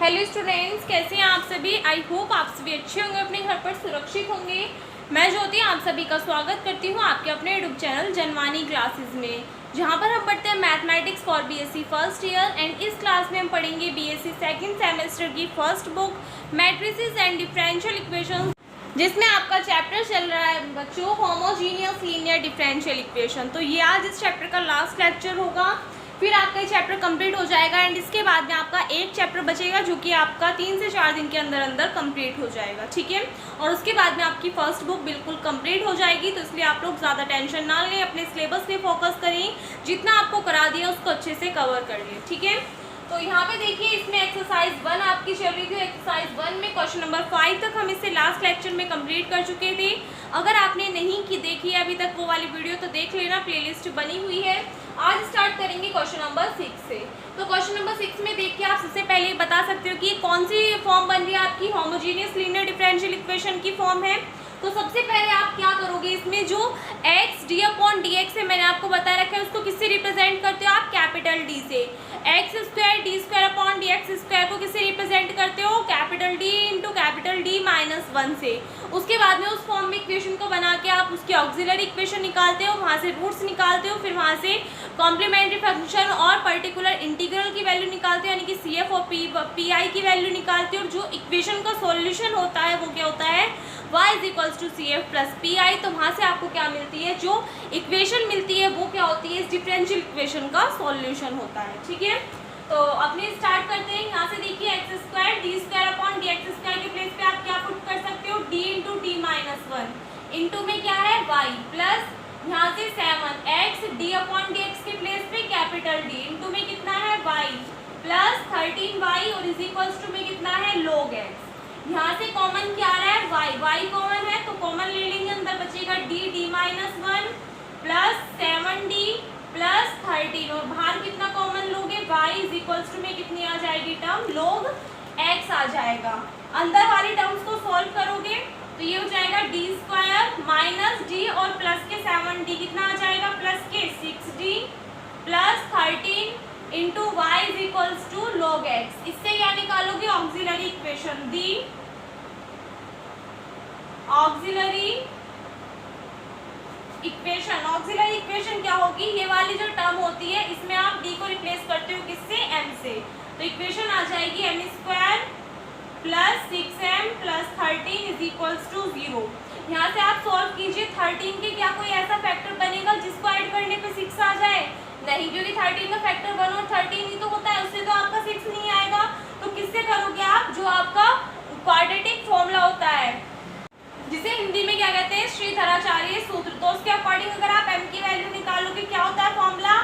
Hello students, कैसे हैं आप सभी। आई होप आप सभी अच्छे होंगे, अपने घर पर सुरक्षित होंगे। मैं ज्योति आप सभी का स्वागत करती हूं आपके अपने यूट्यूब चैनल जनवानी क्लासेस में, जहां पर हम पढ़ते हैं mathematics for BSc first year. And इस क्लास में हम पढ़ेंगे बीएससी सेकंड सेमेस्टर की first book matrices and differential equations, जिसमें आपका चैप्टर चल रहा है बच्चों होमोजीनियस लीनियर डिफरेंशियल इक्वेशन। तो ये आज इस चैप्टर का लास्ट लेक्चर होगा, फिर आपका ये चैप्टर कंप्लीट हो जाएगा। एंड इसके बाद में आपका एक चैप्टर बचेगा जो कि आपका 3 से 4 दिन के अंदर अंदर कंप्लीट हो जाएगा, ठीक है। और उसके बाद में आपकी फर्स्ट बुक बिल्कुल कंप्लीट हो जाएगी। तो इसलिए आप लोग ज़्यादा टेंशन ना लें, अपने सिलेबस पे फोकस करें, जितना आपको करा दिया उसको अच्छे से कवर कर लें, ठीक है। तो यहाँ पे देखिए, इसमें एक्सरसाइज 1 आपकी चल रही थी। एक्सरसाइज 1 में क्वेश्चन नंबर 5 तक हम इससे लास्ट लेक्चर में कंप्लीट कर चुके थे। अगर आपने नहीं की देखी है अभी तक वो वाली वीडियो, तो देख लेना, प्लेलिस्ट बनी हुई है। आज स्टार्ट करेंगे क्वेश्चन नंबर 6 से। तो क्वेश्चन नंबर 6 में देखिए, आप सबसे पहले बता सकते हो कि कौन सी फॉर्म बन रही है आपकी होमोजीनियस लीनियर डिफरेंशियल इक्वेशन की फॉर्म है। तो सबसे पहले आप क्या करोगे, इसमें जो x d/dx है मैंने आपको बता रखा है, उसको किससे रिप्रेजेंट करते हो आप, कैपिटल D से। x स्क्वायर d/dx² को किससे रिप्रेजेंट करते हो, capital D into capital D -1 से। उसके बाद में उस फॉर्म में इक्वेशन को बना के आप उसकी ऑक्सिलरी इक्वेशन निकालते हो, वहाँ से रूट्स निकालते हो, फिर वहाँ से कॉम्प्लीमेंट्री फंक्शन और पर्टिकुलर इंटीग्रल की वैल्यू निकालते हो, यानी कि CF और PI की वैल्यू निकालते हो। और जो इक्वेशन का सॉल्यूशन होता है वो क्या होता है, y = CF + PI। तो वहाँ से आपको क्या मिलती है, जो इक्वेशन मिलती है वो क्या होती है, इस डिफरेंशियल इक्वेशन का सॉल्यूशन होता है, ठीक है। तो अपने स्टार्ट करते हैं। यहाँ से देखिए, x² d/dx² के प्लेस पे आप क्या पुट कर सकते हो, d × d -1 इंटू में क्या है y प्लस यहाँ से 7x d/dx के प्लेस पे कैपिटल D इंटू में कितना है y प्लस 13y और इज में कितना है log x। यहाँ से कॉमन क्या आ रहा है, y कॉमन है तो कॉमन ले लेंगे, अंदर बचेगा d -1 प्लस 7d प्लस 13 और बाहर कितना कॉमन लोगे, y में कितनी आ जाएगी टर्म, log x आ जाएगा। अंदर वाली टर्म्स को सॉल्व करोगे तो ये हो जाएगा d² माइनस d और प्लस के 7d कितना आ जाएगा, प्लस के 6d plus 13 into y log x। इससे क्या निकालोगे, ऑक्सिलरी इक्वेशन दी ऑक्सिलरी इक्वेशन क्या होगी, ये वाली जो टर्म होती है इसमें आप d को रिप्लेस करते हो किससे, m से। तो इक्वेशन आ जाएगी m² प्लस 6m प्लस 13 = 0। यहाँ से आप सॉल्व कीजिए, 13 के क्या कोई ऐसा फैक्टर बनेगा जिसको ऐड करने पे 6 आ जाए, नहीं, क्योंकि 13 का फैक्टर 1 और 13 ही तो होता है, उससे तो आपका 6 नहीं आएगा। तो किससे करोगे आप, जो आपका क्वाड्रेटिक फॉर्मूला होता है जिसे हिंदी में क्या कहते हैं, श्रीधराचार्य सूत्र। तो उसके अकॉर्डिंग अगर आप m की वैल्यू निकालोगे, क्या होता है फॉर्मूला,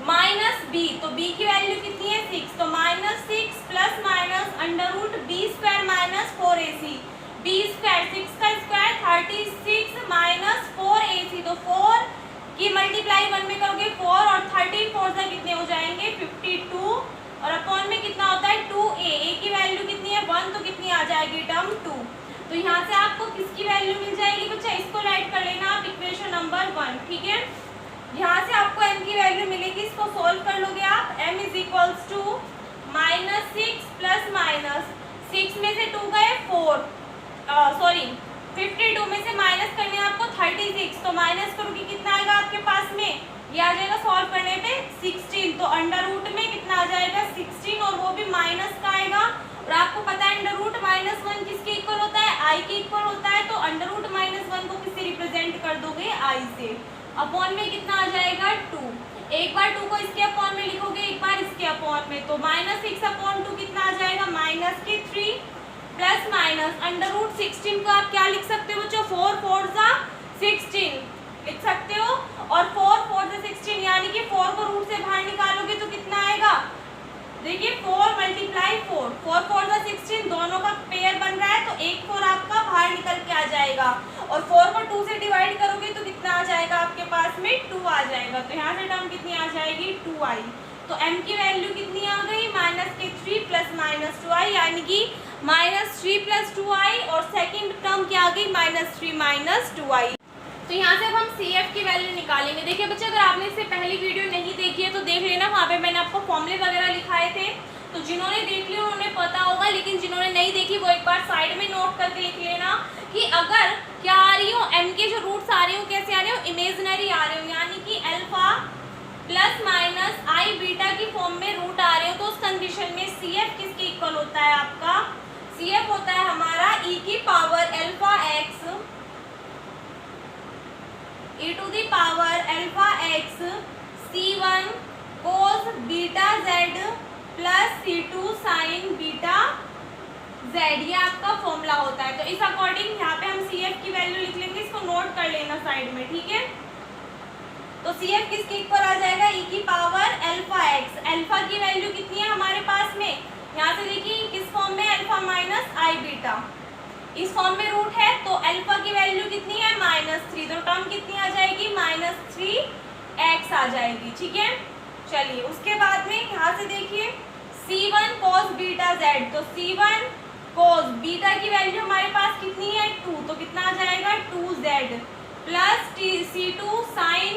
-b। तो b की वैल्यू कितनी है, 6। तो -6 plus minus √b² - 4ac। b² 6 का स्क्वायर 36 - 4ac। तो 4 की मल्टीप्लाई 1 में करोगे 4 और 13 4 से कितने हो जाएंगे, 52 और अपॉन में कितना होता है 2a। a की वैल्यू कितनी है 1, तो कितनी आ जाएगी टर्म 2। तो यहाँ से आपको किसकी वैल्यू मिल जाएगी बच्चा, इसको राइट कर लेना आप इक्वेशन नंबर 1, ठीक है। यहाँ से आपको m की वैल्यू मिलेगी, इसको सॉल्व कर लोगे आप, m = -6 प्लस माइनस 6 में से 2 गए 4, सॉरी 52 में से माइनस करने आपको 36, तो माइनस करोगे कितना आएगा आपके पास में, ये आ जाएगा सॉल्व करने पे 16। तो अंडर रूट में कितना आ जाएगा 16 और वो भी माइनस का आएगा। और आपको पता है अंडर रूट -1 किसके इक्वल होता है, i के इक्वल होता है। तो अंडर रूट -1 को किससे रिप्रेजेंट कर दोगे, i से। अपॉन में कितना आ जाएगा 2। एक बार 2 को इसके अपॉन में लिखोगे, एक बार इसके अपॉन में, तो -6/2 कितना आ जाएगा, -3 प्लस माइनस अंडर रूट 16 को आप क्या लिख सकते हो बच्चों, 4 4 16 लिख सकते हो। और 4 4 16 यानी कि 4 को रूट से बाहर निकालोगे तो कितना आएगा, देखिए 4 × 4 4 4 16 दोनों का पेयर बन रहा है, तो एक 4 आपका बाहर निकल के आ जाएगा। और 4 को 2 से डिवाइड करोगे तो कितना आ जाएगा आपके पास में 2 आ जाएगा। तो यहाँ से टर्म कितनी आ जाएगी 2i। तो m की वैल्यू कितनी आ गई, -3 प्लस -2i, यानी कि -3 + 2i। और सेकेंड टर्म क्या आ गई, -3 - 2i। तो यहाँ से अब हम CF की वैल्यू निकालेंगे। देखिए बच्चे, अगर आपने इससे पहली वीडियो नहीं देखी है तो देख लेना, वहाँ पे मैंने आपको फॉर्मूले वगैरह लिखाए थे। तो जिन्होंने देख लिया उन्होंने पता होगा, लेकिन जिन्होंने नहीं देखी वो एक बार साइड में नोट करके लिख लेना कि अगर क्या आ रही हो, m के जो रूट्स आ रहे हो कैसे आ रहे हो, इमेजिनरी आ रहे हो, यानी कि अल्फा प्लस माइनस आई बीटा की फॉर्म में रूट आ रहे हो, तो उस कंडीशन में CF किसके इक्वल होता है आपका, CF होता है हमारा e की power alpha x e to the power alpha x C1 cos beta z plus C2 sine beta z, ये आपका फॉर्मूला होता है। तो इस अकॉर्डिंग यहाँ पे हम CF की वैल्यू लिख लेंगे, इसको नोट कर लेना साइड में, ठीक है। तो CF किसके इक्वल आ जाएगा, e की पावर अल्फा x, अल्फा की वैल्यू कितनी है हमारे पास में, यहाँ से देखिए किस फॉर्म में, अल्फा माइनस आई बीटा, इस फॉर्म में रूट है, तो अल्फा की वैल्यू कितनी है -3, तो टर्म कितनी आ जाएगी -3x आ जाएगी, ठीक है। चलिए उसके बाद में यहाँ से देखिए C1 cos बीटा z, तो C1 cos बीटा की वैल्यू हमारे पास कितनी है 2, तो कितना आ जाएगा 2z plus C2 sine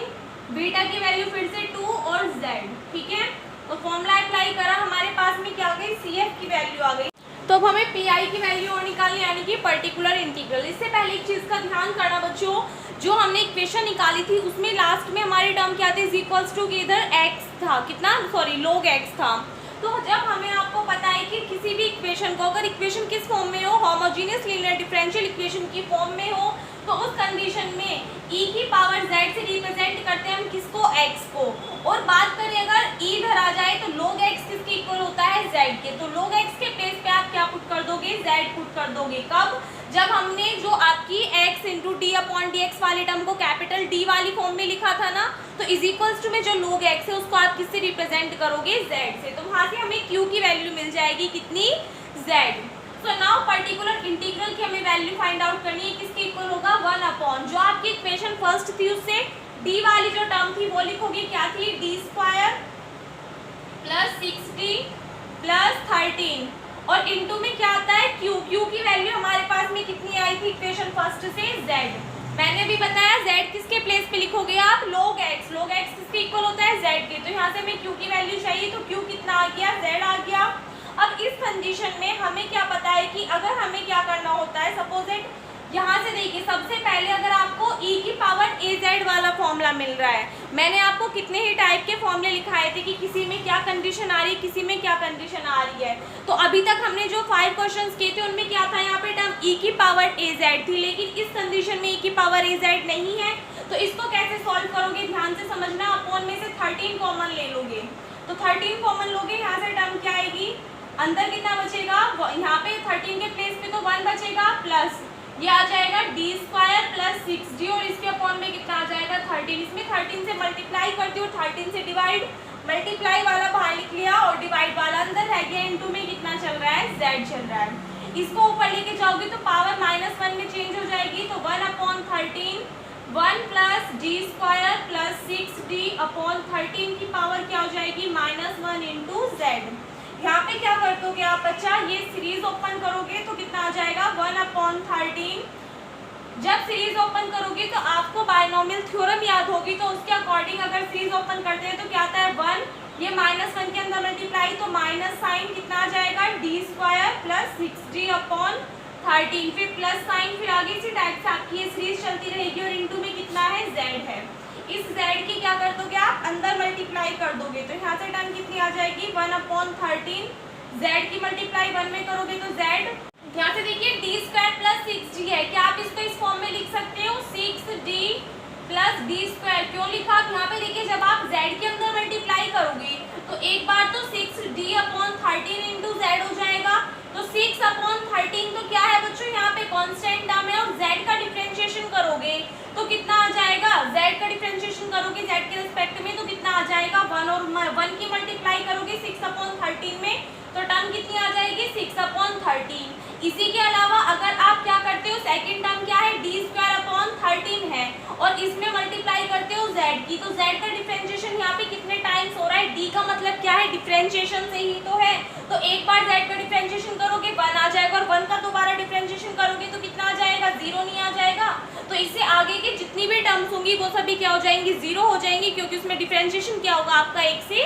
beta की वैल्यू फिर से 2 और z, ठीक है। तो फॉर्मूला अप्लाई करा, हमारे पास में क्या आ गई, CF की वैल्यू आ गई। तो अब हमें PI की वैल्यू और निकालनी, यानी कि पर्टिकुलर इंटीग्रल। इससे पहले एक चीज़ का ध्यान करना बच्चों, जो हमने इक्वेशन निकाली थी उसमें लास्ट में हमारे टर्म क्या थे, इज इक्वल्स टू इधर x था, कितना सॉरी log x था। तो जब हमें आपको पता है कि किसी भी इक्वेशन को अगर इक्वेशन किस फॉर्म में हो, होमोजेनियस लीनियर डिफरेंशियल इक्वेशन की फॉर्म में हो, तो उस कंडीशन में e की पावर z से रिप्रेजेंट करते हैं हम किसको, x को। और बात करें अगर e इधर आ जाए तो log x किसके इक्वल होता है, z के। तो log x के प्लेस पे आप क्या पुट कर दोगे, z पुट कर दोगे। कब, जब हमने जो आपकी x into D upon D x वाले टर्म को कैपिटल D वाली फॉर्म में लिखा था ना, तो इज इक्वल्स टू में जो log x है उसको आप किससे रिप्रेजेंट करोगे, z से। तो वहाँ से हमें q की वैल्यू मिल जाएगी कितनी, z। So now particular integral की हमें वैल्यू फाइंड आउट करनी है, किसके इक्वल होगा, 1 अपॉन जो आपकी इक्वेशन फर्स्ट थी उससे d वाली जो टर्म थी वो लिखोगे, क्या थी, d² प्लस 6d प्लस 13 और इनटू में क्या आता है q, q की वैल्यू हमारे पास में कितनी आई थी इक्वेशन फर्स्ट से, z। मैंने भी बताया z किसके प्लेस पे लिखोगे आप, log x, log x किसके इक्वल होता है, z के। तो यहाँ से हमें q की वैल्यू चाहिए, तो q कितना आ गया, z आ गया। अब इस कंडीशन में हमें क्या पता है कि अगर हमें क्या करना होता है, सपोज इट यहाँ से देखिए सबसे पहले अगर आपको e की पावर az वाला फॉर्मूला मिल रहा है, मैंने आपको कितने ही टाइप के फॉर्मूले लिखाए थे कि किसी में क्या कंडीशन आ रही है, किसी में क्या कंडीशन आ रही है। तो अभी तक हमने जो 5 क्वेश्चंस किए थे उनमें क्या था, यहाँ पे टर्म e की पावर az थी, लेकिन इस कंडीशन में e की पावर az नहीं है। तो इसको कैसे सॉल्व करोगे, ध्यान से समझना। अपॉन में से 13 कॉमन ले लोगे, तो 13 कॉमन लोगे, यहाँ से टर्म क्या आएगी, अंदर कितना बचेगा, यहाँ पे 13 के प्लेस पे तो 1 बचेगा, प्लस ये आ जाएगा d² प्लस 6d और इसके अपॉन में कितना आ जाएगा 13। इसमें 13 से मल्टीप्लाई करती हूँ, 13 से डिवाइड, मल्टीप्लाई वाला बाहर लिख लिया और डिवाइड वाला अंदर रह गया। इनटू में कितना चल रहा है, z चल रहा है। इसको ऊपर लेके जाओगे तो पावर -1 में चेंज हो जाएगी, तो 1/13 1 plus d² plus 6d upon 13 की पावर क्या हो जाएगी, -1 इंटू z। यहाँ पे क्या कर दोगे आप बच्चा, ये सीरीज ओपन करोगे तो कितना आ जाएगा 1/13। जब सीरीज ओपन करोगे तो आपको बायनोमियल थ्योरम याद होगी, तो उसके अकॉर्डिंग अगर सीरीज ओपन करते हैं तो क्या आता है 1, ये -1 के अंदर मल्टीप्लाई, तो माइनस साइन कितना आ जाएगा d² प्लस 6d अपॉन 13, फिर प्लस साइन, फिर आगे इसी टाइप से आपकी ये सीरीज चलती रहेगी और इनटू में कितना है, z है। इस z की क्या कर दोगे आप, अंदर मल्टीप्लाई कर दोगे, तो यहाँ से टर्म कितनी आ जाएगी 1/13, z की मल्टीप्लाई 1 में करोगे तो z। यहाँ से देखिए d² प्लस 6d है, क्या आप इसको इस फॉर्म में लिख सकते हो, 6d प्लस d²। क्यों लिखा, यहाँ पे देखिए जब आप z के अंदर मल्टीप्लाई करोगे तो एक बार तो 6d/13 इंटू z हो जाएगा, तो 6/13 तो क्या है बच्चों, यहाँ पे कांस्टेंट टर्म है, और z का डिफरेंशिएशन करोगे तो कितना आ जाएगा, z का डिफरेंशिएशन करोगे z के रिस्पेक्ट में तो कितना आ जाएगा 1, और 1 की मल्टीप्लाई करोगे 6/13 में तो टर्म कितनी आ जाएगी 6/13। इसी के अलावा अगर आप क्या करते हो, सेकंड टर्म क्या है d²/13 है और इसमें मल्टीप्लाई करते हो z की, तो z का डिफरेंशिएशन यहाँ पे कितने टाइम्स हो रहा है, d का मतलब क्या है, डिफरेंशिएशन से ही तो है। तो एक बार z का डिफरेंशिएशन करोगे 1 आ जाएगा, और 1 का दोबारा डिफरेंशिएशन करोगे तो कितना आ जाएगा, 0 नहीं आ जाएगा। तो इससे आगे की जितनी भी टर्म्स होंगी वो सभी क्या हो जाएंगी, 0 हो जाएंगी, क्योंकि उसमें डिफरेंशिएशन क्या होगा आपका 1 से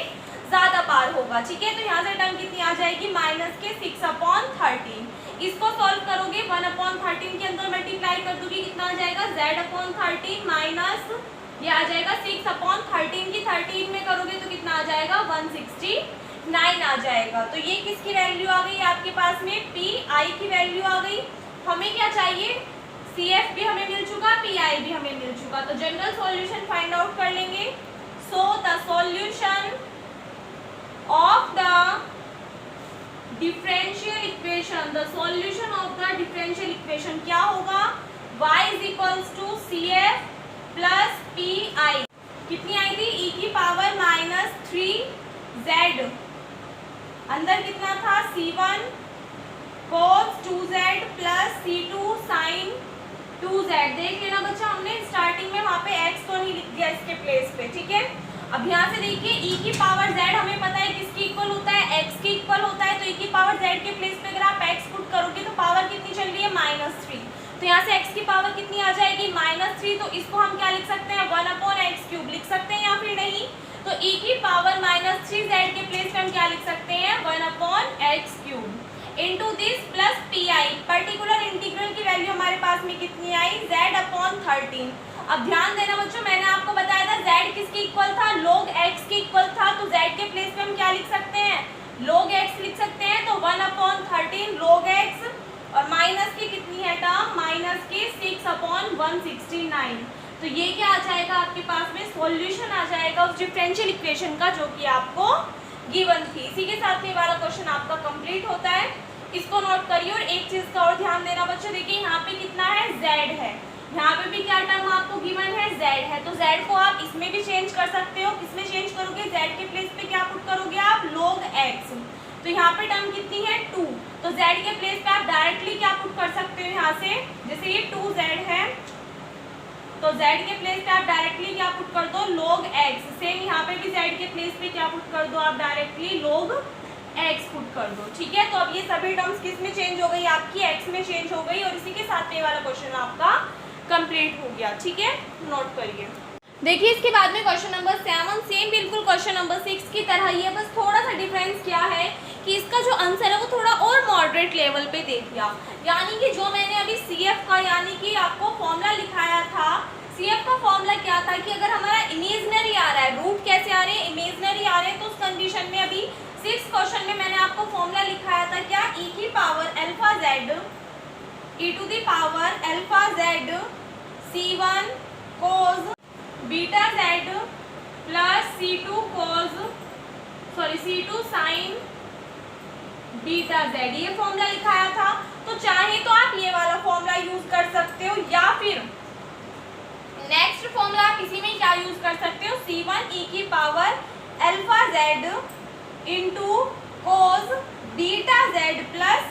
ज्यादा बार होगा, ठीक है। तो यहाँ से टर्म कितनी आ जाएगी, माइनस के 6/13। इसको सॉल्व करोगे 1/13 के अंदर मल्टीप्लाई कर दोगे, कितना आ जाएगा z/13 माइनस ये आ जाएगा 6/13 की 13 में करोगे तो कितना आ जाएगा 169 आ जाएगा। तो ये किसकी वैल्यू आ गई आपके पास में, पी आई की वैल्यू आ गई। हमें क्या चाहिए, सी एफ भी हमें मिल चुका, पी आई भी हमें मिल चुका। तो जनरल सॉल्यूशन फाइंड आउट कर लेंगे। So the solution of the differential equation, the solution of the differential equation क्या होगा, y is equals to C F plus P I. कितनी आई थी, e की पावर -3z, अंदर कितना था c1 cos 2z plus c2 sin 2z। देख लेना बच्चा, हमने स्टार्टिंग में वहां पे x तो नहीं लिख दिया इसके प्लेस पे, ठीक है। अब यहाँ से देखिए e की पावर z हमें पता है किसकी इक्वल होता है, x की इक्वल होता है। तो e की पावर z के प्लेस पे अगर आप x पुट करोगे तो पावर कितनी चल रही है, -3। तो यहाँ से x की पावर कितनी आ जाएगी, -3। तो इसको हम क्या लिख सकते हैं, 1/x³ लिख सकते हैं या फिर नहीं। तो e की पावर -3z के प्लेस पे हम क्या लिख सकते हैं, 1/x³ into this plus P I. Particular integral की वैल्यू हमारे पास में कितनी आई, z/13। अब ध्यान देना बच्चों, मैंने आपको बताया था z किसकी इक्वल था, log x की इक्वल था। तो z के प्लेस पे हम क्या लिख सकते हैं, log x लिख सकते हैं। तो 1/13 log x और माइनस की कितनी है टर्म, माइनस की 6/169। तो ये क्या आ जाएगा आपके पास में, सॉल्यूशन आ जाएगा उस डिफरेंशियल इक्वेशन का जो कि आपको गिवन थी। इसी के साथ ये वाला क्वेश्चन आपका कंप्लीट होता है। इसको नोट करिए। और एक चीज का और ध्यान देना बच्चों, देखिए यहाँ पे कितना है, z है। यहाँ पे भी क्या टर्म आपको गिवन है, z है। तो z को आप इसमें भी चेंज कर सकते हो। किसमें चेंज करोगे, z के प्लेस पे क्या पुट करोगे आप, log x। तो यहाँ पे टर्म कितनी है, 2। तो z के प्लेस पे आप डायरेक्टली क्या पुट कर सकते हो, यहाँ से जैसे ये 2z है तो z के प्लेस पे आप डायरेक्टली क्या पुट कर दो, log x। सेम यहाँ पे भी z के प्लेस पे क्या पुट कर दो आप, डायरेक्टली log x पुट कर दो, ठीक है। तो अब ये सभी टर्म्स किस में चेंज हो गई, आपकी x में चेंज हो गई। और इसी के साथ ये वाला क्वेश्चन आपका कंप्लीट हो गया, ठीक है। नोट करिए। देखिए इसके बाद में क्वेश्चन नंबर 7 सेम बिल्कुल क्वेश्चन नंबर 6 की तरह ही है, बस थोड़ा सा डिफरेंस क्या है कि इसका जो आंसर है वो थोड़ा और मॉडरेट लेवल पे दे दिया। यानी कि जो मैंने अभी CF का यानी कि आपको फॉर्मूला लिखाया था, CF का फॉर्मूला क्या था कि अगर हमारा इमेजनरी आ रहा है, रूट कैसे आ रहे हैं, इमेजनरी आ रहे हैं, तो उस कंडीशन में अभी 6 क्वेश्चन में मैंने आपको फॉर्मूला लिखाया था क्या, e की power alpha z e to the power alpha z c1 cos beta z plus c2 sin beta z, ये फॉर्मूला लिखाया था। तो चाहे तो आप ये वाला फॉर्मूला यूज कर सकते हो या फिर नेक्स्ट फॉर्मूला आप इसी में क्या यूज कर सकते हो, c1 e की power alpha z into cos beta z plus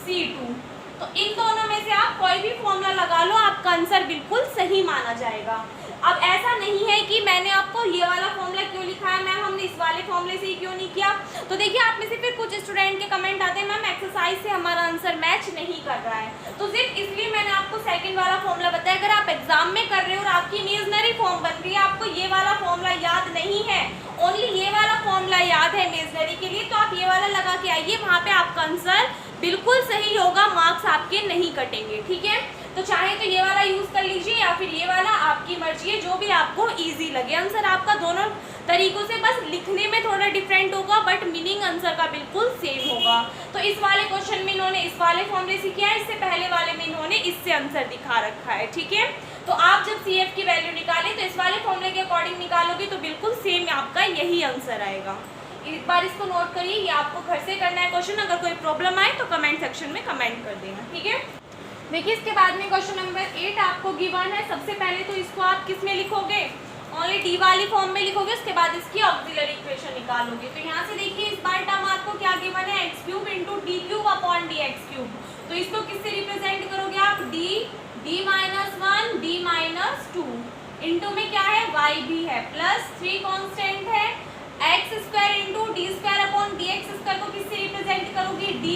c2। तो इन दोनों में से आप कोई भी फॉर्मूला लगा लो, आपका आंसर बिल्कुल सही माना जाएगा। अब ऐसा नहीं है कि मैंने आपको ये वाला फॉर्मूला क्यों लिखा है मैम, हमने इस वाले फॉर्मूले से ही क्यों नहीं किया। तो देखिए आप में से फिर कुछ स्टूडेंट के कमेंट आते हैं मैम एक्सरसाइज से हमारा आंसर मैच नहीं कर रहा है। तो सिर्फ इसलिए मैंने आपको सेकंड वाला फॉर्मूला बताया। अगर आप एग्जाम में कर रहे हो और आपकी इमेजनरी फॉर्म बन रही है, आपको ये वाला फॉर्मूला याद नहीं है, ओनली ये वाला फॉर्मूला याद है इमेजनरी के लिए, तो आप ये वाला लगा के आइए, वहाँ पे आपका आंसर बिल्कुल सही होगा, मार्क्स आपके नहीं कटेंगे, ठीक है। तो चाहे तो ये वाला यूज कर लीजिए या फिर ये वाला, आपकी मर्जी है, जो भी आपको इजी लगे। आंसर आपका दोनों तरीकों से बस लिखने में थोड़ा डिफरेंट होगा, बट मीनिंग आंसर का बिल्कुल सेम होगा। तो इस वाले क्वेश्चन में इन्होंने इस वाले फॉर्मूले से किया है, इससे पहले वाले में इन्होंने इससे आंसर दिखा रखा है, ठीक है। तो आप जब CF की वैल्यू निकालें तो इस वाले फॉर्मूले के अकॉर्डिंग निकालोगे तो बिल्कुल सेम आपका यही आंसर आएगा। एक बार इसको नोट करिए, ये आपको घर से करना है क्वेश्चन। अगर कोई प्रॉब्लम आए तो कमेंट सेक्शन में कमेंट कर देना, ठीक है। देखिए इसके बाद में क्वेश्चन नंबर 8 आपको गिवन है। सबसे पहले तो इसको आप किस में लिखोगे, ओनली डी वाली फॉर्म में लिखोगे, उसके बाद इसकी ऑक्सिलरी इक्वेशन निकालोगे। तो यहाँ से देखिए इस बार टर्म आपको क्या गिवन है, x³ इंटू d³ तो इसको किससे रिप्रेजेंट करोगे आप, d-1 d-2 इंटू में क्या है, y भी है, प्लस 3 कॉन्स्टेंट है, x² इंटू d²/dx² को किससे रिप्रेजेंट करोगे, d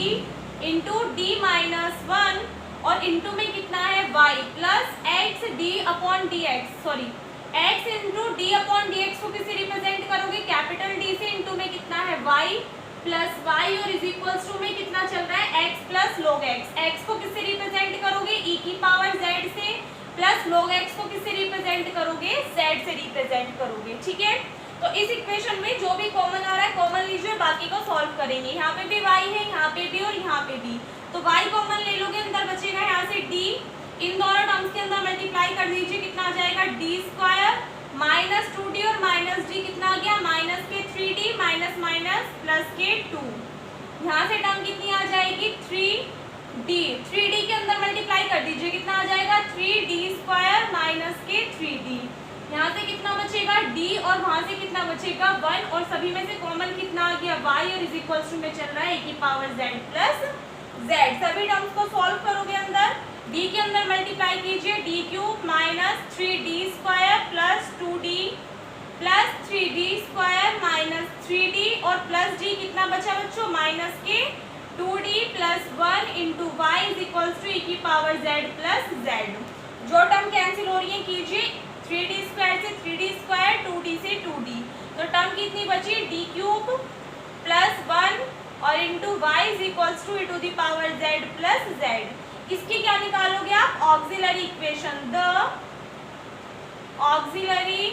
इंटू d-1 और इंटू में कितना है y plus x d/dx, sorry x into D upon D x को किससे रिप्रेजेंट करोगे, कैपिटल डी से, इंटू में कितना है y प्लस वाई और इज इक्वल्स टू में कितना चल रहा है x plus log x। x को किससे रिप्रेजेंट करोगे, e की पावर z से, प्लस log x को किससे रिप्रेजेंट करोगे, z से रिप्रेजेंट करोगे। ठीक है, तो इस इक्वेशन में जो भी कॉमन आ रहा है कॉमन लीजिए, बाकी को सॉल्व करेंगे। यहाँ पे भी y है, यहाँ पे भी और यहाँ पे भी, तो y कॉमन ले लोगे, अंदर बचेगा यहाँ से d, इन दोनों टर्म्स के अंदर मल्टीप्लाई कर दीजिए, कितना आ जाएगा डी स्क्वायर माइनस 2d और माइनस डी कितना आ गया, माइनस के 3d माइनस माइनस प्लस के 2, यहाँ से टर्म कितनी आ जाएगी 3d, 3d के अंदर मल्टीप्लाई कर दीजिए, कितना आ जाएगा 3d स्क्वायर माइनस के 3d, यहाँ से कितना बचेगा d और वहाँ से कितना बचेगा 1, और सभी में से कॉमन कितना आ गया y और इज इक्वल्स टू में चल रहा है e की पावर z प्लस z। सभी टर्म्स को सॉल्व करोगे, अंदर d के अंदर मल्टीप्लाई कीजिए, d cube minus 3d square plus 2d plus 3d square minus 3d और प्लस d कितना बचा बच्चों, माइनस के 2d plus 1 into y is equals to e की पावर z प्लस z। जो टर्म कैंसिल हो रही है कीजिए, 3d स्क्वायर से 3d स्क्वायर, 2d से 2d, तो टर्म कितनी बची d क्यूब प्लस 1 और into y is equals to e to the power z plus z। इसकी क्या निकालोगे आप, auxiliary equation, the auxiliary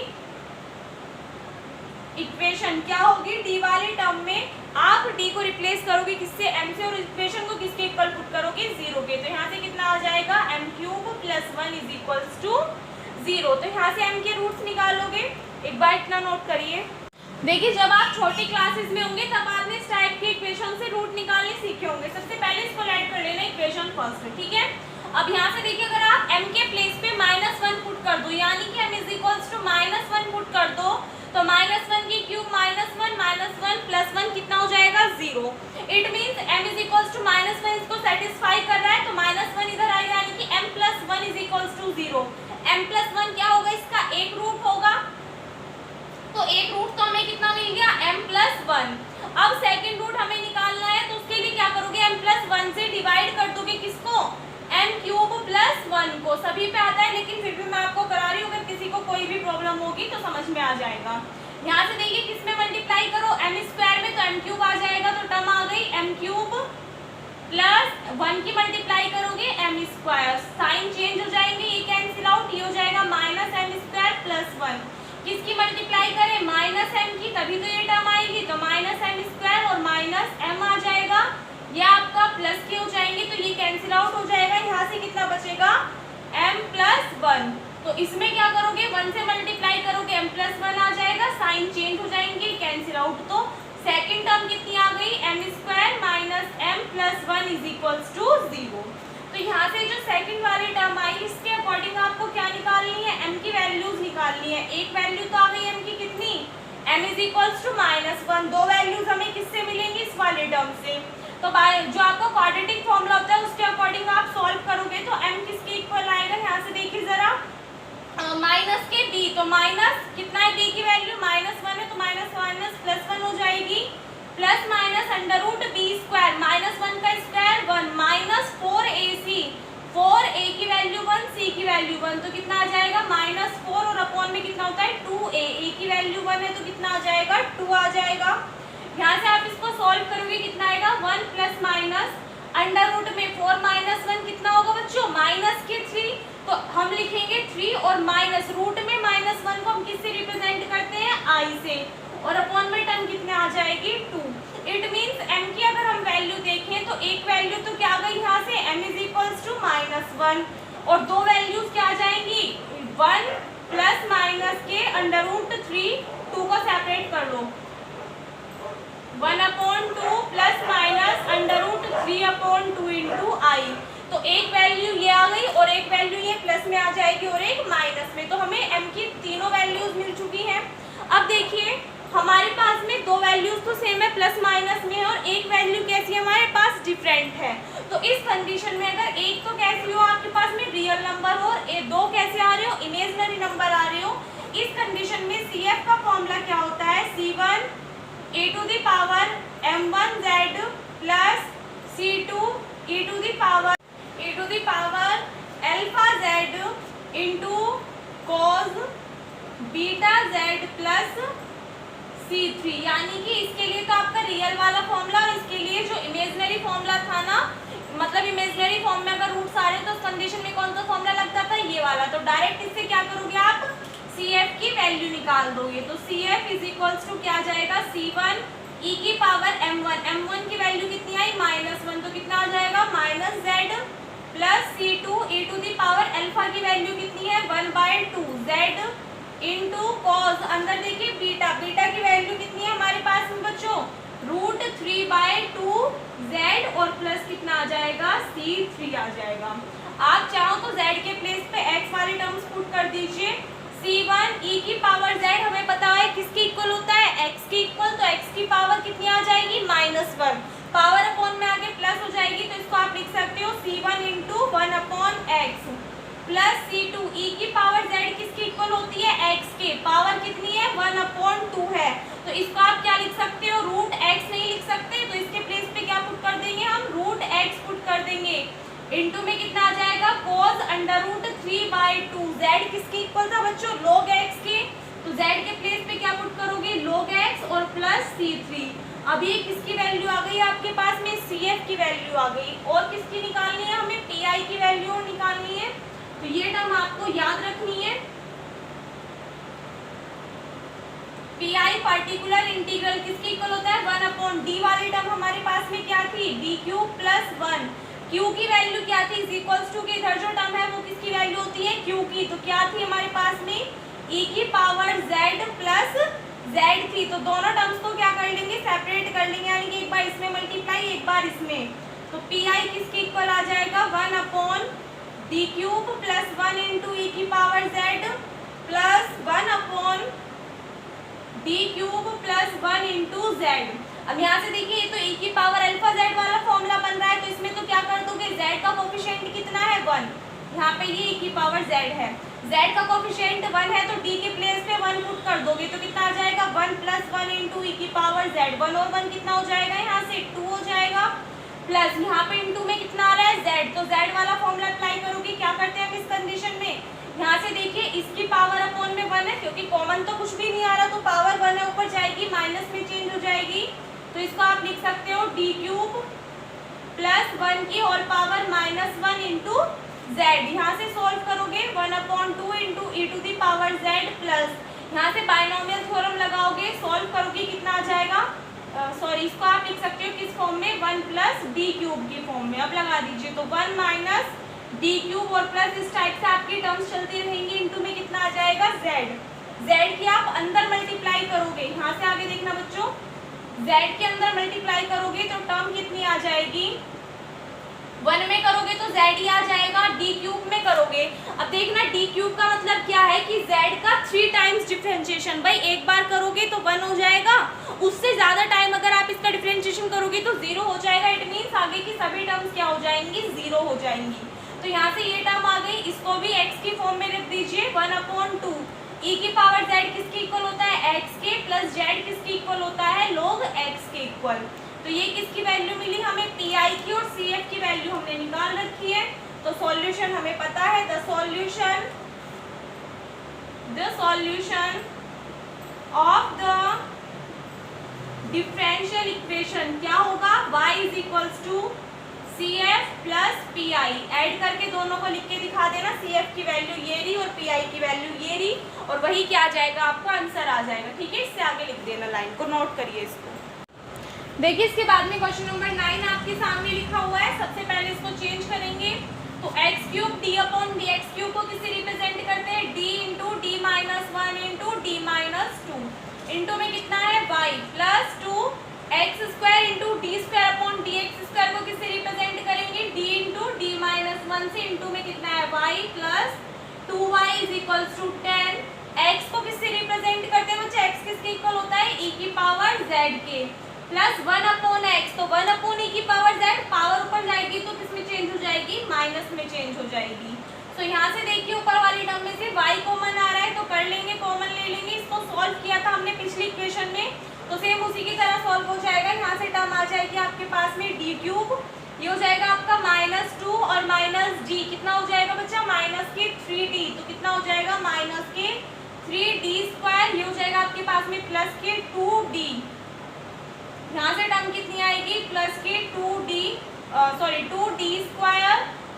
equation क्या होगी, d वाले टर्म में आप d को रिप्लेस करोगे किससे, m से, और इक्वेशन को किसके इक्वल पुट करोगे, 0 के, तो यहाँ से कितना आ जाएगा m cube plus 1 is equals to 0, तो यहाँ से m के रूट्स निकालोगे। एक बार इतना नोट करिए, देखिए जब आप छोटी क्लासेस में होंगे तब आपने इस टाइप के इक्वेशन से रूट निकालने सीखे होंगे। सबसे पहले इसको ऐड कर लेना इक्वेशन फर्स्ट, ठीक है। अब यहाँ से देखिए, अगर आप m के प्लेस पे -1 पुट कर दो, यानी कि m is equals to -1 put कर दो, तो -1 की क्यूब -1 प्लस 1 कितना हो जाएगा 0। It means m is equals to -1 इसको सेटिस्फाई कर रहा है, तो -1 इधर आएगा, यानी कि m plus 1 is equals to 0। m plus 1 क्या होगा, इसका एक रूट होगा, तो एक रूट तो हमें कितना मिल गया m प्लस 1। अब सेकंड रूट हमें निकालना है, तो उसके लिए क्या करोगे, m प्लस 1 से डिवाइड कर दोगे किसको, m क्यूब प्लस 1 को। सभी पे आता है लेकिन फिर भी मैं आपको करा रही हूँ, अगर किसी को कोई भी प्रॉब्लम होगी तो समझ में आ जाएगा। यहाँ से देखिए किसमें मल्टीप्लाई करो, m स्क्वायर में, तो m क्यूब आ जाएगा, तो टर्म आ गई m क्यूब प्लस 1 की मल्टीप्लाई करोगे m स्क्वायर, साइन चेंज हो जाएंगे, ये कैंसिल आउट, ये हो जाएगा माइनस m स्क्वायर प्लस 1। किसकी मल्टीप्लाई करें, माइनस m की, तभी तो ये टर्म आएगी, तो माइनस m स्क्वायर और माइनस m आ जाएगा, ये आपका प्लस के हो जाएंगे, तो ये कैंसिल आउट हो जाएगा। यहाँ से कितना बचेगा m प्लस 1, तो इसमें क्या करोगे, 1 से मल्टीप्लाई करोगे m प्लस 1 आ जाएगा, साइन चेंज हो जाएंगे, कैंसिल आउट, तो सेकेंड टर्म कितनी आ गई, m square minus m plus 1 is equals to 0। तो यहाँ से जो सेकंड वाली टर्म आई, इसके अकॉर्डिंग आपको क्या निकालनी है, m की वैल्यूज निकालनी है। एक वैल्यू तो आ गई m की कितनी, m इज इक्वल्स टू -1, दो वैल्यूज हमें किससे मिलेंगी, इस वाले टर्म से। तो जो आपका क्वाड्रेटिक फॉर्मूला होता है उसके अकॉर्डिंग आप सॉल्व करोगे, तो m किसके इक्वल आएगा, यहाँ से देखिए जरा, माइनस के d, तो माइनस कितना है d की वैल्यू, -1 है, तो माइनस प्लस 1 हो जाएगी, plus minus under root B square, -1 का स्क्वायर 1, माइनस 4ac, 4a की वैल्यू 1, c की वैल्यू 1, तो कितना आ जाएगा -4, और अपॉन में कितना होता है 2a, a की वैल्यू 1 है, तो कितना आ जाएगा 2 आ जाएगा। यहाँ से आप इसको सॉल्व करोगे, कितना आएगा 1 प्लस माइनस अंडर रूट में 4 माइनस 1 कितना होगा बच्चों, माइनस के 3, तो हम लिखेंगे 3 और माइनस रूट में -1 को हम किससे रिप्रेजेंट करते हैं, i से, और अपॉन में टर्म कितने आ जाएगी 2। इट मीन्स m की अगर हम वैल्यू देखें तो एक वैल्यू तो क्या आ गई यहाँ से, m इज इक्वल्स टू -1, और दो वैल्यूज क्या आ जाएंगी, 1 प्लस माइनस के अंडर रूट 3, 2 को सेपरेट कर लो, 1/2 plus minus under root 3/2 into I, तो एक वैल्यू ये आ गई और एक वैल्यू ये प्लस में आ जाएगी और एक माइनस में, तो हमें m की तीनों वैल्यूज मिल चुकी हैं। अब देखिए हमारे पास में दो वैल्यूज तो सेम है, प्लस माइनस में, और एक वैल्यू कैसी है, हमारे पास डिफरेंट है। तो इस कंडीशन में अगर एक तो कैसी हो आपके पास में रियल नंबर हो, और दो कैसे आ रहे हो, इमेजिनरी नंबर आ रहे हो, इस कंडीशन में CF का फॉर्मूला क्या होता है, C1 e to the power m1z plus C2 e to the power alpha z into cos beta Z plus C3, यानी कि इसके लिए तो आपका रियल वाला फॉर्मूला और इसके लिए जो इमेजिनरी फॉर्मूला था ना, मतलब इमेजिनरी फॉर्म में अगर रूट्स आ रहे तो उस कंडीशन में कौन सा फॉर्मूला लगता था, ये वाला। तो डायरेक्ट इससे क्या करोगे आप, CF की वैल्यू निकाल दोगे। तो CF इज इक्वल्स टू क्या आ जाएगा, C1 e की पावर m1, m1 की वैल्यू कितनी आई -1, तो कितना आ जाएगा -z plus C2 e to the power alpha की वैल्यू कितनी है 1/2 z इंटू कॉस, अंदर देखिए बीटा, बीटा की वैल्यू कितनी है हमारे पास में बच्चों √3/2 z और प्लस कितना आ जाएगा C3 आ जाएगा। आप चाहो तो z के प्लेस पे x वाले टर्म्स पुट कर दीजिए। C1 e की पावर z हमें पता है किसके इक्वल होता है, x के इक्वल, तो x की पावर कितनी आ जाएगी -1, पावर अपॉन में आगे प्लस हो जाएगी, तो इसको आप लिख सकते हो C1 into 1/x plus C2 e की पावर z किसकी इक्वल होती है, x के, पावर कितनी है 1/2 है, तो इसको आप क्या लिख सकते हो, √x नहीं लिख सकते, तो इसके प्लेस पे क्या पुट कर देंगे हम, √x पुट कर देंगे। इनटू में कितना आ जाएगा cos √3/2, z किसके इक्वल था बच्चों, log x के, तो z के प्लेस पे क्या पुट करोगे, log x और प्लस C3। अब ये किसकी वैल्यू आ गई आपके पास में, CF की वैल्यू आ गई, और किसकी निकालनी है हमें, PI की वैल्यू निकालनी है। तो ये टर्म आपको याद रखनी है, PI पार्टिकुलर इंटीग्रल किसकी इक्वल होता है 1/d वाली टर्म हमारे पास में क्या थी, d³ प्लस 1, Q की वैल्यू क्या थी इज इक्वल्स टू, के इधर जो टर्म है वो किसकी वैल्यू होती है, Q की, तो क्या थी हमारे पास में e की पावर z प्लस z थी, तो दोनों टर्म्स को क्या कर लेंगे, सेपरेट कर लेंगे, यानी कि एक बार इसमें मल्टीप्लाई एक बार इसमें, तो PI किसके इक्वल आ जाएगा 1/d³ प्लस 1 इंटू e की power z plus 1/d³ plus 1 into z। अब यहाँ से देखिए ये तो e की पावर अल्फा z वाला फॉर्मूला बन रहा है, तो इसमें तो क्या कर दोगे, z का कोफिशिएंट कितना है 1, यहाँ पे ये e की पावर z है, z का कोफिशिएंट 1 है, तो d के प्लेस पे 1 पुट कर दोगे, तो कितना आ जाएगा 1 प्लस 1 इंटू e की पावर z, 1 और 1 कितना हो जाएगा, यहाँ से 2 हो जाएगा, प्लस यहाँ पे इंटू में कितना आ रहा है z, तो z वाला फॉर्मूला अप्लाई करोगे, क्या करते हैं हम इस कंडीशन में, यहाँ से देखिए इसकी पावर अपॉन में 1 है, क्योंकि कॉमन तो कुछ भी नहीं आ रहा, तो पावर 1 है ऊपर जाएगी, माइनस में चेंज हो जाएगी, तो इसको आप लिख सकते हो d³ प्लस 1 की होल पावर -1 इंटू z, यहाँ से सॉल्व करोगे 1/2 into e to the power z plus, यहाँ से बाइनोमियल थ्योरम लगाओगे, सॉल्व करोगे कितना आ जाएगा, सॉरी इसको आप लिख सकते हो किस फॉर्म में, 1 प्लस d³ की फॉर्म में, अब लगा दीजिए, तो 1 माइनस d³ और प्लस इस टाइप से आपकी टर्म्स चलती रहेंगी, इंटू में कितना आ जाएगा z की आप अंदर मल्टीप्लाई करोगे, यहाँ से आगे देखना बच्चों, z के अंदर मल्टीप्लाई करोगे तो टर्म कितनी आ जाएगी, 1 में करोगे तो z ही आ जाएगा, d³ में करोगे, अब देखना d³ का मतलब क्या है कि z का 3 टाइम्स डिफरेंशिएशन, भाई एक बार करोगे तो 1 हो जाएगा, उससे ज्यादा टाइम अगर आप इसका डिफरेंशिएशन करोगे तो 0 हो जाएगा, इट मीन्स आगे की सभी टर्म्स क्या हो जाएंगी, 0 हो जाएंगी। तो यहाँ से ये टर्म आ गई, इसको भी x की फॉर्म में लिख दीजिए 1/2, e की पावर z किसकी इक्वल होता है x के, प्लस z किसकी इक्वल होता है log x के इक्वल, तो ये किसकी वैल्यू मिली हमें, PI की, और CF की वैल्यू हमने निकाल रखी है, तो सॉल्यूशन हमें पता है, the solution of the differential equation क्या होगा, y is equals to CF plus PI, add करके दोनों को लिख के दिखा देना, CF की वैल्यू ये रही और PI की वैल्यू ये रही, और वही क्या आ जाएगा, आपका आंसर आ जाएगा, ठीक है, इससे आगे लिख देना, लाइन को नोट करिए इसको। देखिए इसके बाद में क्वेश्चन नंबर 9 आपके सामने लिखा हुआ है, सबसे पहले इसको चेंज करेंगे, तो x³ d/dx³ को किससे रिप्रेजेंट करते हैं, d into d minus 1 into d minus 2, into में कितना है y plus 2x² into d²/dx² को किससे रिप्रेजेंट करेंगे, d इंटू d माइनस 1 से, इंटू में कितना है y plus 2y is equals to 10, x को किससे रिप्रेजेंट करते हैं बच्चे, x किसके इक्वल होता है, e की पावर z के, प्लस 1/x, तो 1/e की पावर z, पावर ऊपर जाएगी तो किसमें चेंज हो जाएगी, माइनस में चेंज हो जाएगी, तो यहाँ से देखिए ऊपर वाली टर्म में से y कॉमन आ रहा है, तो कर लेंगे, कॉमन ले लेंगे, इसको सॉल्व किया था हमने पिछली इक्वेशन में, तो सेम उसी की तरह सॉल्व हो जाएगा, यहाँ से टर्म आ जाएगी आपके पास में d³, ये हो जाएगा आपका -2 और -d, कितना हो जाएगा बच्चा, -3d, तो कितना हो जाएगा, -3d 3d², ये हो जाएगा आपके पास में प्लस के 2d, यहाँ से टर्म कितनी आएगी प्लस के 2d²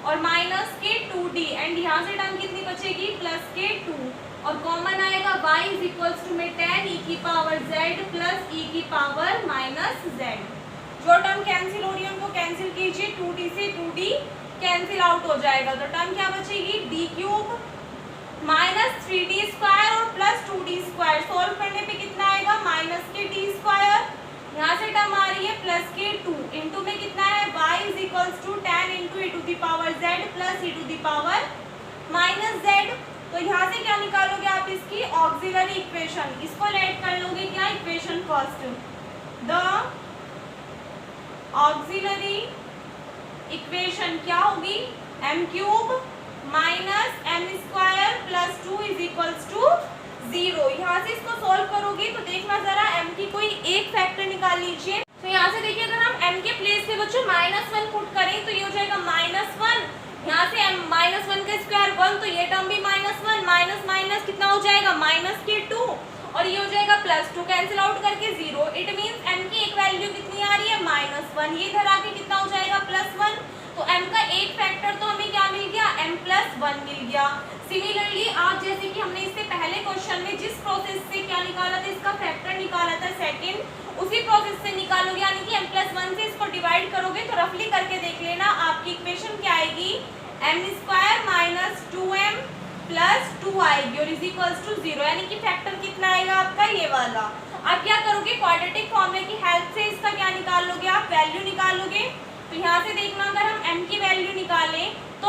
और माइनस के 2d, एंड यहाँ से टर्म कितनी बचेगी प्लस के 2, और कॉमन आएगा y इज इक्वल्स टू में 10 e की पावर z प्लस e की पावर माइनस z। जो टर्म कैंसिल हो रही है उनको कैंसिल कीजिए, 2d से 2d कैंसिल आउट हो जाएगा, तो टर्म क्या बचेगी d³ माइनस 3d² और प्लस 2d², सोल्व करने पे कितना आएगा माइनस के d², यहाँ से टर्म आ रही है प्लस के 2, इंटू में कितना है y is equals to 10 into e to the power z plus e to the power minus z। तो यहाँ से क्या निकालोगे आप इसकी ऑक्सिलरी इक्वेशन, इसको ऐड कर लोगे क्या equation first, the auxiliary equation क्या होगी m³ minus m² plus 2 is equals to 0। यहाँ से इसको सॉल्व करोगे तो देखना जरा m की कोई एक फैक्टर निकाल लीजिए। तो यहाँ से देखिए अगर हम m के प्लेस पे बच्चों -1 पुट करें तो ये हो जाएगा -1, यहाँ से m -1 का स्क्वायर 1, तो ये टर्म भी -1, माइनस माइनस कितना हो जाएगा -2, और ये हो जाएगा +2, कैंसिल आउट करके 0। इट मीन्स m की एक वैल्यू कितनी आ रही है -1, ये इधर आके कितना हो जाएगा +1, तो m का एक फैक्टर तो हमें क्या मिल गया m+1 मिल गया। सिमिलरली आप जैसे कि हमने इससे पहले क्वेश्चन में जिस प्रोसेस से क्या निकाला था, इसका फैक्टर निकाला था सेकंड, उसी प्रोसेस से निकालोगे, यानी कि m+1 से इसको डिवाइड करोगे तो रफली करके देख लेना आपकी इक्वेशन क्या आएगी m² माइनस 2m प्लस 2 आएगी और इज इक्वल्स टू 0, यानी कि फैक्टर कितना आएगा आपका ये वाला। अब क्या करोगे क्वाड्रेटिक फॉर्मूले की हेल्प से इसका क्या निकाल लोगे आप वैल्यू निकालोगे। तो यहाँ से देखना अगर हम m की वैल्यू निकालें तो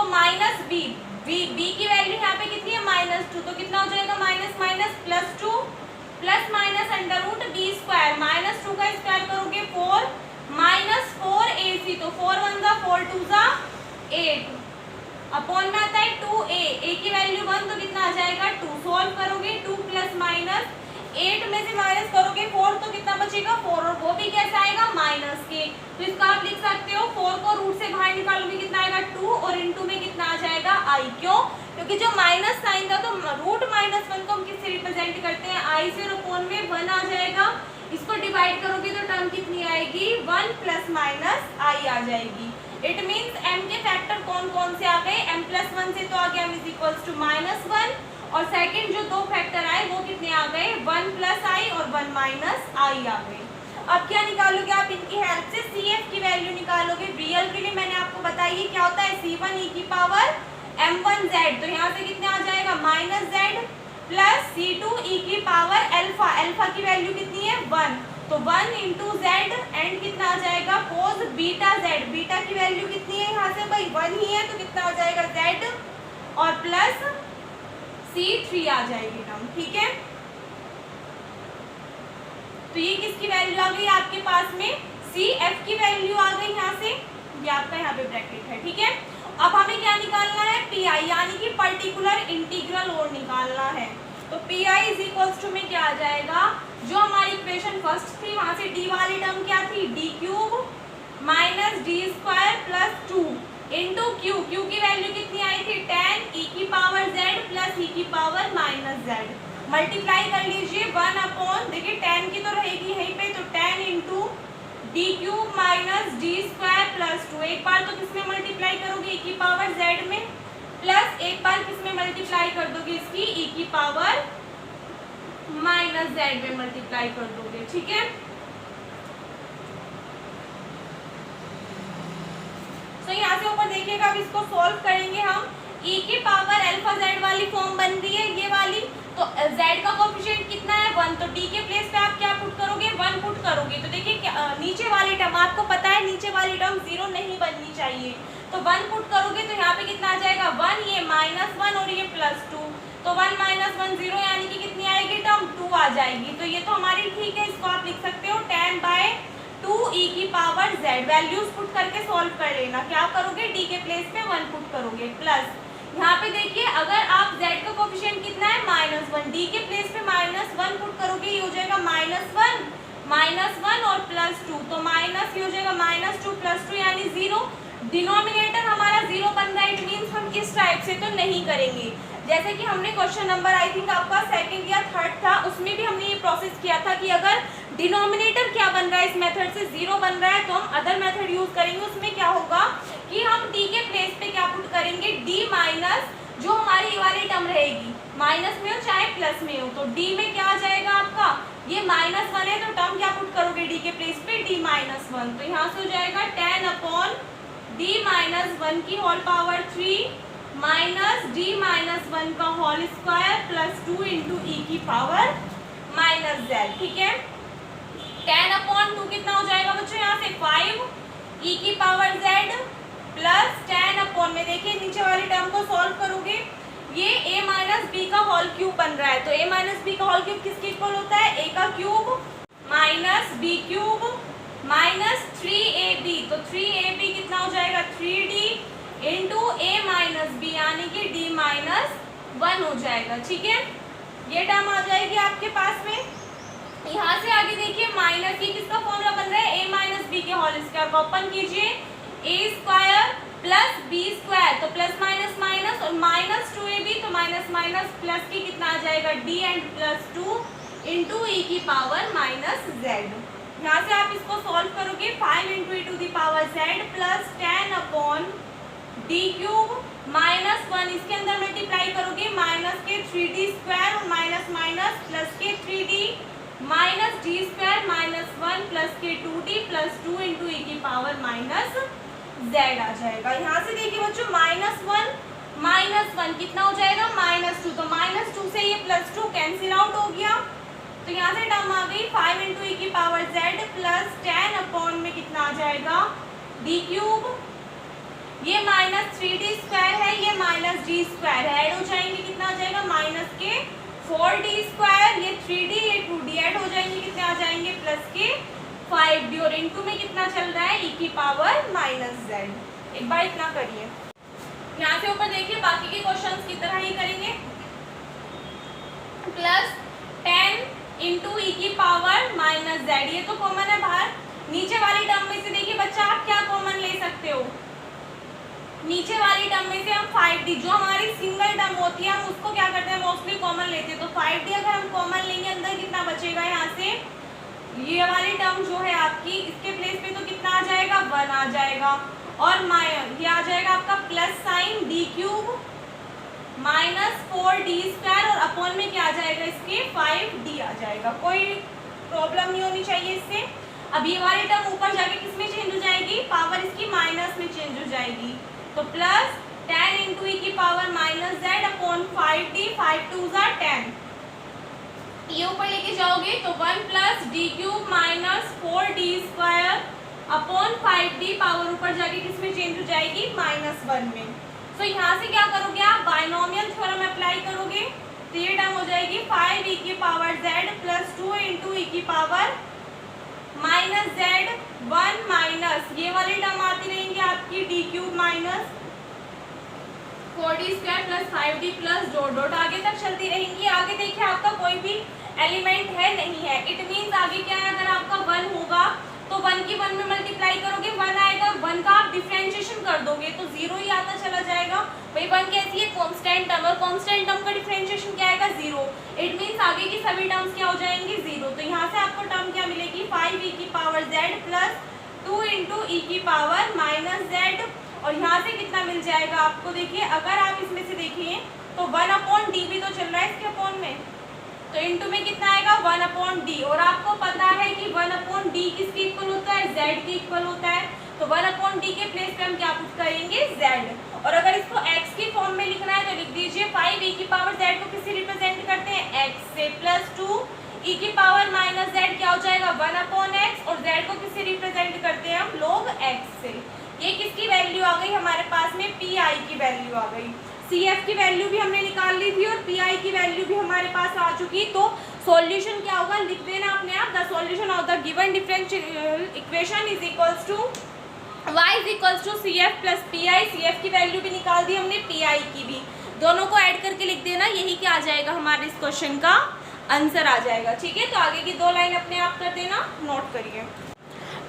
-b की वैल्यू यहाँ पे कितनी है -2, तो कितना हो जाएगा minus minus +2 plus minus √b², -2 का स्क्वायर करोगे 4 -4ac, तो 4 1 ज़ा 4 2 ज़ा 8 अपॉन में आता है 2a, a की वैल्यू 1 तो कितना आ जाएगा 2, सॉल्व करोगे 2 प्लस माइनस 8 में से माइनस करोगे 4 तो कितना बचेगा 4, और वो भी कैसा आएगा माइनस के, तो इसका आप लिख सकते हो 4 को रूट से बाहर निकालोगे कितना आएगा 2, और इनटू में कितना आ जाएगा i, क्यों क्योंकि जो माइनस साइन था तो रूट -1 को हम किससे रिप्रेजेंट करते हैं i से, और अपॉन में 1 आ जाएगा, इसको डिवाइड करोगे तो टर्म कितनी आएगी 1 प्लस माइनस i आ जाएगी। इट मीन्स m के फैक्टर कौन कौन से आ गए, m+1 से तो आ गया m इज इक्वल्स टू -1, और सेकंड जो दो फैक्टर आए वो कितने आ गए 1 प्लस i और 1 माइनस i आ गए। अब क्या निकालोगे आप इनकी हेल्प से CF की वैल्यू निकालोगे, रियल के लिए मैंने आपको बताई क्या होता है C1 e की पावर m1z, तो यहाँ से कितने आ जाएगा -z प्लस C2 e की पावर अल्फा की वैल्यू कितनी है 1, तो 1 इंटू z एंड कितना आ जाएगा cos बीटा z, बीटा की वैल्यू कितनी है यहाँ से भाई 1 ही है, तो कितना आ जाएगा z और प्लस C3 आ जाएगी टर्म, ठीक है। तो ये किसकी वैल्यू आ गई आपके पास में CF की वैल्यू आ गई यहाँ से, ये आपका यहाँ पे ब्रैकेट है, ठीक है। अब हमें क्या निकालना है PI, यानी कि पर्टिकुलर इंटीग्रल और निकालना है। तो PI इज इक्वल्स टू में क्या आ जाएगा, जो हमारी इक्वेशन फर्स्ट थी वहां से d वाली टर्म क्या थी d³ minus d² plus 2 into q की वैल्यू कितनी आई थी 10 e की पावर z प्लस e की पावर -z, मल्टीप्लाई कर लीजिए 1 अपॉन, देखिए 10 की तो रहेगी यहीं पे, तो 10 into d³ minus d² plus 2, एक बार तो किसमें मल्टीप्लाई करोगे e की पावर z में, प्लस एक बार किसमें मल्टीप्लाई कर दोगे इसकी e की पावर -z में मल्टीप्लाई कर दोगे, ठीक है। तो यहाँ से ऊपर देखिएगा, अब इसको सॉल्व करेंगे हम, e की पावर अल्फा z वाली फॉर्म बन रही है ये वाली, तो z का कोएफिशिएंट कितना है 1, तो d के प्लेस पे आप क्या पुट करोगे 1 पुट करोगे, तो देखिए नीचे वाली टर्म आपको पता है नीचे वाली टर्म 0 नहीं बननी चाहिए, तो 1 पुट करोगे तो यहाँ पे कितना आ जाएगा 1, ये -1 और ये +2, तो 1 - 1 0, यानी कि कितनी आएगी टर्म 2 आ जाएगी, तो ये तो हमारी ठीक है, इसको आप लिख सकते हो 10/2 e की पावर z, वैल्यूज पुट करके सॉल्व कर लेना, क्या करोगे d के प्लेस पे 1 पुट करोगे, प्लस यहाँ पे देखिए अगर आप z का कोएफिशिएंट कितना है -1, d के प्लेस पे -1 पुट करोगे, ये हो जाएगा -1 और +2, तो माइनस ये हो जाएगा -2 + 2 यानी 0, डिनोमिनेटर हमारा 0 बन रहा है, इट मीन्स हम इस टाइप से तो नहीं करेंगे, जैसे कि हमने क्वेश्चन नंबर आई थिंक आपका सेकंड या थर्ड था, उसमें भी हमने ये प्रोसेस किया था कि अगर डिनोमिनेटर क्या बन रहा है इस मेथड से 0 बन रहा है तो हम अदर मेथड यूज करेंगे। उसमें क्या होगा कि हम d के प्लेस पे क्या पुट करेंगे, d माइनस जो हमारी ये वाली टर्म रहेगी, माइनस में हो चाहे प्लस में हो, तो d में क्या आ जाएगा आपका, ये -1 है तो टर्म क्या पुट करोगे d के प्लेस पे, d -1, तो यहाँ से हो जाएगा 10 अपॉन d-1 की होल पावर 3 माइनस d-1 का होल स्क्वायर प्लस 2 इंटू ई की पावर -z। ठीक है, 10 अपॉन 2 कितना हो जाएगा बच्चों, यहाँ से 5 ई की पावर z प्लस 10 अपॉन में देखिए नीचे वाली टर्म को सॉल्व करोगे, ये a माइनस बी का होल क्यूब बन रहा है, तो a माइनस बी का होल क्यूब किसके इक्वल होता है, a का cube minus b cube minus 3ab, तो 3ab कितना हो जाएगा 3d into a minus B यानी कि d-1 हो जाएगा। ठीक है, ये टर्म आ जाएगी आपके पास में। यहाँ से आगे देखिए माइनस, ये किसका फॉर्मूला बन रहा है, a माइनस बी के होल स्क्वायर को ओपन कीजिए, a square plus B square, तो प्लस माइनस माइनस और माइनस 2ab, तो माइनस माइनस प्लस की कितना आ जाएगा d एंड प्लस 2 इंटू ई की पावर -z। यहाँ से आप इसको सॉल्व करोगे 5 into E to the power z plus 10 upon D cube -1, इसके अंदर मल्टीप्लाई करोगे माइनस के 3d स्क्वायर और माइनस माइनस प्लस के 3d minus D square -1 plus के 2d प्लस 2 इंटू ई की पावर -z आ जाएगा। यहाँ से देखिए बच्चों -1 कितना हो जाएगा -2, तो -2 से ये +2 कैंसिल आउट हो गया, तो यहाँ से टर्म आ गई 5 इंटू ई की पावर z प्लस 10 अपॉन में कितना आ जाएगा डी क्यूब, ये -3d स्क्वायर है, ये -d स्क्वायर है, ऐड हो जाएंगे कितना आ जाएगा माइनस के 4d स्क्वायर, ये 3d ये 2d ऐड हो जाएंगे कितने आ जाएंगे प्लस के 5d, और इनटू में कितना चल रहा है e की पावर -z। एक बार इतना करिए, यहाँ से ऊपर देखिए बाकी के क्वेश्चंस की तरह ही करेंगे, प्लस 10 इंटू ई की पावर -z, ये तो कॉमन है बाहर। नीचे वाली टर्म में से देखिए बच्चा आप क्या कॉमन ले सकते हो, नीचे वाली टर्म में से हम 5d जो हमारी सिंगल टर्म होती है हम उसको क्या करते हैं मोस्टली कॉमन लेते हैं, तो 5d अगर हम कॉमन लेंगे अंदर कितना बचेगा, यहाँ से ये वाली टर्म जो है आपकी इसके प्लेस पे तो कितना आ जाएगा 1 आ जाएगा, और ये आ जाएगा आपका plus sign D cube minus 4d square और अपॉन में क्या आ जाएगा इसके 5d आ जाएगा। कोई प्रॉब्लम नहीं होनी चाहिए इससे। अब ये वाली टर्म ऊपर जाके किस में चेंज हो जाएगी, पावर इसकी माइनस में चेंज हो जाएगी, तो प्लस 10 इंटू ई की पावर -z अपॉन 5d, 5 2 10, ये ऊपर लेके जाओगे तो 1 plus D cube minus 4d square upon 5d, power ऊपर जाके किस में चेंज हो जाएगी -1 में। तो यहाँ से क्या करोगे आप बाइनोमियल थ्योरम अप्लाई करोगे, तो ये टर्म हो जाएगी 5 e की पावर z प्लस 2 इंटू ई की पावर -z 1 माइनस ये वाली टर्म आती रहेंगी आपकी D cube minus 4d square plus 5d plus dot dot आगे तक चलती रहेंगी। आगे देखिए आपका कोई भी एलिमेंट है नहीं है, इट मीन्स आगे क्या है, अगर आपका 1 होगा तो 1 की 1 में मल्टीप्लाई करोगे 1 आएगा, 1 का आप डिफरेंशिएशन कर दोगे तो 0 ही आता चला जाएगा। भाई 1 कैसी है कांस्टेंट टर्म, और कांस्टेंट टर्म का डिफरेंशिएशन क्या आएगा 0, इट मीन्स आगे की सभी टर्म्स क्या हो जाएंगी 0। तो यहाँ से आपको टर्म क्या मिलेगी 5 e की पावर z प्लस 2 इंटू ई की पावर -z, और यहाँ से कितना मिल जाएगा आपको, देखिए अगर आप इसमें से देखिए तो 1/d भी तो चल रहा है इसके अपॉन में, तो इनटू में कितना आएगा 1/d, और आपको पता है कि 1/d किसके इक्वल होता है z के इक्वल होता है, तो 1/d के प्लेस पे हम क्या पुट करेंगे z, और अगर इसको x की फॉर्म में लिखना है तो लिख दीजिए 5 e की पावर z को किससे रिप्रेजेंट करते हैं x से, प्लस 2 e की पावर -z क्या हो जाएगा 1/x, और z को किससे रिप्रेजेंट करते हैं हम लोग x से। ये किसकी वैल्यू आ गई हमारे पास में pi की वैल्यू आ गई, CF की वैल्यू भी हमने निकाल ली थी और PI की वैल्यू भी हमारे पास आ चुकी। तो सॉल्यूशन क्या होगा लिख देना अपने आप, the solution of the given differential equation is equals to y is equals to CF plus PI। CF की वैल्यू भी निकाल दी हमने, PI की भी, दोनों को ऐड करके लिख देना, यही क्या आ जाएगा हमारे इस क्वेश्चन का आंसर आ जाएगा। ठीक है, तो आगे की 2 लाइन अपने आप कर देना, नोट करिए।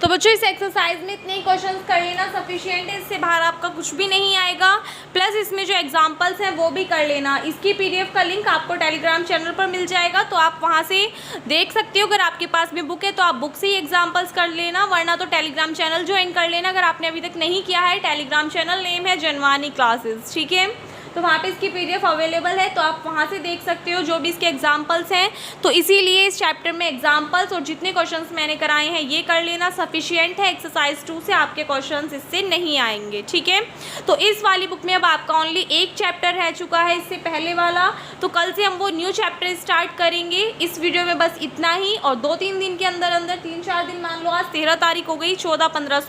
तो बच्चों इस एक्सरसाइज में इतने ही क्वेश्चंस कर लेना सफिशिएंट है, इससे बाहर आपका कुछ भी नहीं आएगा। प्लस इसमें जो एग्जांपल्स हैं वो भी कर लेना। इसकी पीडीएफ का लिंक आपको टेलीग्राम चैनल पर मिल जाएगा, तो आप वहां से देख सकते हो। अगर आपके पास में बुक है तो आप बुक से ही एग्जाम्पल्स कर लेना, वरना तो टेलीग्राम चैनल ज्वाइन कर लेना अगर आपने अभी तक नहीं किया है। टेलीग्राम चैनल नेम है जनवानी क्लासेस, ठीक है। तो वहाँ पे इसकी पीडीएफ अवेलेबल है, तो आप वहाँ से देख सकते हो जो भी इसके एग्जाम्पल्स हैं। तो इसीलिए इस चैप्टर में एग्जाम्पल्स और जितने क्वेश्चंस मैंने कराए हैं ये कर लेना सफिशिएंट है। एक्सरसाइज 2 से आपके क्वेश्चंस इससे नहीं आएंगे, ठीक है। तो इस वाली बुक में अब आपका ओनली एक चैप्टर रह चुका है इससे पहले वाला, तो कल से हम वो न्यू चैप्टर स्टार्ट करेंगे। इस वीडियो में बस इतना ही, और 2-3 दिन के अंदर 3-4 दिन, मान लो आज 13 तारीख हो गई, 14, 15,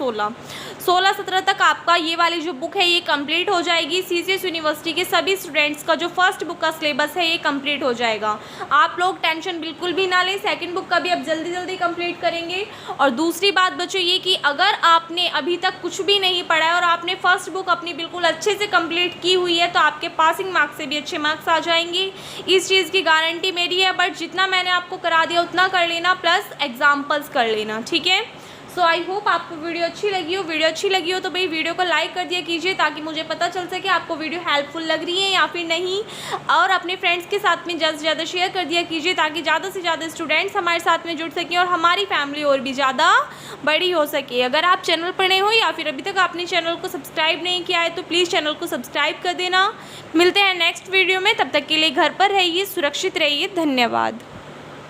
16, 17 तक आपका ये वाली जो बुक है ये कंप्लीट हो जाएगी। सीसीएस यूनिवर्सिटी के सभी स्टूडेंट्स का जो फर्स्ट बुक का सिलेबस है ये कंप्लीट हो जाएगा। आप लोग टेंशन बिल्कुल भी ना लें, सेकंड बुक का भी अब जल्दी जल्दी कंप्लीट करेंगे। और दूसरी बात बच्चों ये कि अगर आपने अभी तक कुछ भी नहीं पढ़ा है और आपने फर्स्ट बुक अपनी बिल्कुल अच्छे से कंप्लीट की हुई है तो आपके पासिंग मार्क्स से भी अच्छे मार्क्स आ जाएंगे, इस चीज़ की गारंटी मेरी है। बट जितना मैंने आपको करा दिया उतना कर लेना, प्लस एग्जाम्पल्स कर लेना, ठीक है। सो आई होप आपको वीडियो अच्छी लगी हो। वीडियो अच्छी लगी हो तो भाई वीडियो को लाइक कर दिया कीजिए, ताकि मुझे पता चल सके आपको वीडियो हेल्पफुल लग रही है या फिर नहीं। और अपने फ्रेंड्स के साथ में ज़्यादा से ज़्यादा शेयर कर दिया कीजिए, ताकि ज़्यादा से ज़्यादा स्टूडेंट्स हमारे साथ में जुड़ सकें और हमारी फैमिली और भी ज़्यादा बड़ी हो सके। अगर आप चैनल पर नए हो या फिर अभी तक आपने चैनल को सब्सक्राइब नहीं किया है तो प्लीज़ चैनल को सब्सक्राइब कर देना। मिलते हैं नेक्स्ट वीडियो में, तब तक के लिए घर पर रहिए, सुरक्षित रहिए। धन्यवाद।